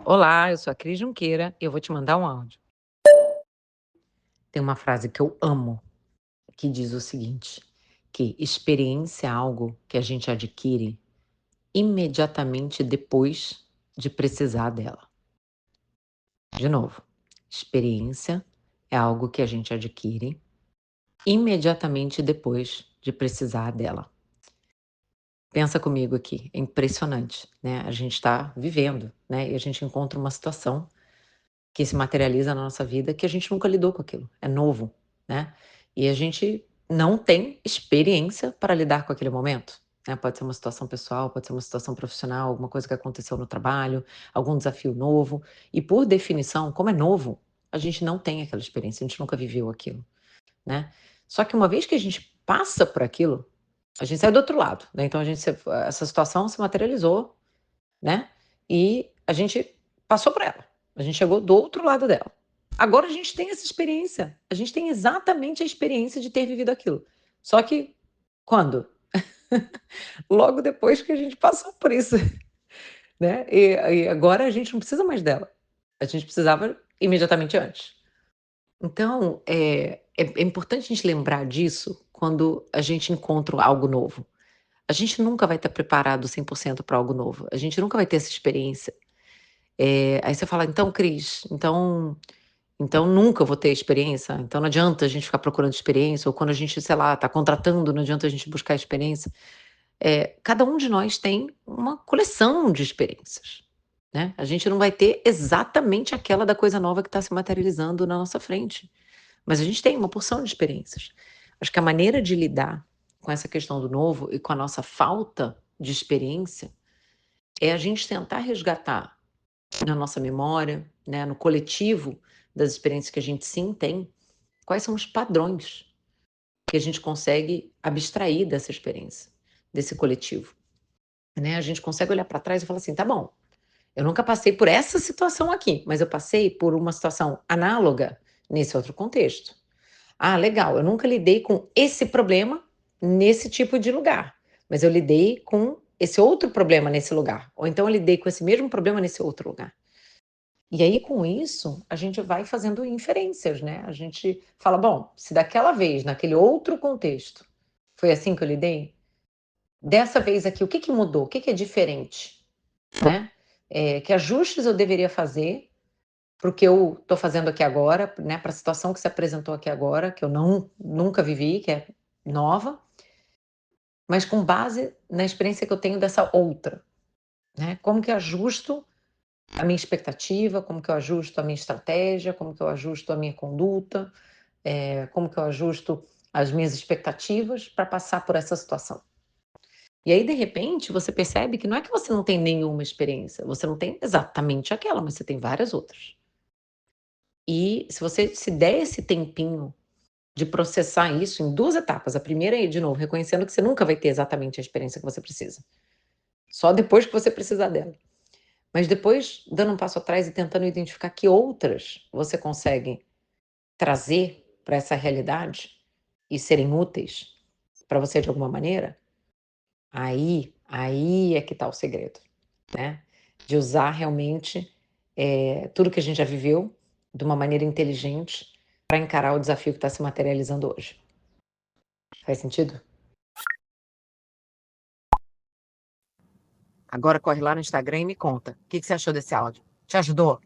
Olá, eu sou a Cris Junqueira e eu vou te mandar um áudio. Tem uma frase que eu amo, que diz o seguinte, que experiência é algo que a gente adquire imediatamente depois de precisar dela. De novo, experiência é algo que a gente adquire imediatamente depois de precisar dela. Pensa comigo aqui, é impressionante, né? A gente está vivendo, né? E a gente encontra uma situação que se materializa na nossa vida que a gente nunca lidou com aquilo, é novo, né? E a gente não tem experiência para lidar com aquele momento, né? Pode ser uma situação pessoal, pode ser uma situação profissional, alguma coisa que aconteceu no trabalho, algum desafio novo. E por definição, como é novo, a gente não tem aquela experiência, a gente nunca viveu aquilo, né? Só que uma vez que a gente passa por aquilo, a gente sai do outro lado, né? Então essa situação se materializou, né? E a gente passou por ela. A gente chegou do outro lado dela. Agora a gente tem essa experiência. A gente tem exatamente a experiência de ter vivido aquilo. Só que quando? Logo depois que a gente passou por isso, né? E agora a gente não precisa mais dela. A gente precisava imediatamente antes. Então, é importante a gente lembrar disso quando a gente encontra algo novo. A gente nunca vai estar preparado 100% para algo novo. A gente nunca vai ter essa experiência. Aí você fala: "Então, Cris, então nunca eu vou ter experiência? Então não adianta a gente ficar procurando experiência", ou quando a gente, sei lá, está contratando, não adianta a gente buscar experiência. Cada um de nós tem uma coleção de experiências, né. A gente não vai ter exatamente aquela da coisa nova que está se materializando na nossa frente, mas a gente tem uma porção de experiências. Acho que a maneira de lidar com essa questão do novo e com a nossa falta de experiência, é a gente tentar resgatar na nossa memória, né, no coletivo das experiências que a gente sim tem, quais são os padrões que a gente consegue abstrair dessa experiência, desse coletivo, né? A gente consegue olhar para trás e falar assim: "Tá bom, eu nunca passei por essa situação aqui, mas eu passei por uma situação análoga nesse outro contexto. Ah, legal, eu nunca lidei com esse problema nesse tipo de lugar, mas eu lidei com esse outro problema nesse lugar, ou então eu lidei com esse mesmo problema nesse outro lugar". E aí, com isso, a gente vai fazendo inferências, né? A gente fala: "Bom, se daquela vez, naquele outro contexto, foi assim que eu lidei, dessa vez aqui, o que que mudou? O que que é diferente, né? Que ajustes eu deveria fazer para o que eu estou fazendo aqui agora, né, para a situação que se apresentou aqui agora, que eu nunca vivi, que é nova, mas com base na experiência que eu tenho dessa outra, né? Como que eu ajusto a minha expectativa, como que eu ajusto a minha estratégia, como que eu ajusto a minha conduta, como que eu ajusto as minhas expectativas para passar por essa situação. E aí, de repente, você percebe que não é que você não tem nenhuma experiência, você não tem exatamente aquela, mas você tem várias outras. E se você se der esse tempinho de processar isso em duas etapas, a primeira é, de novo, reconhecendo que você nunca vai ter exatamente a experiência que você precisa, só depois que você precisar dela. Mas depois, dando um passo atrás e tentando identificar que outras você consegue trazer para essa realidade e serem úteis para você de alguma maneira, aí é que está o segredo, né? De usar realmente, tudo que a gente já viveu de uma maneira inteligente para encarar o desafio que está se materializando hoje. Faz sentido? Agora corre lá no Instagram e me conta, o que que você achou desse áudio? Te ajudou?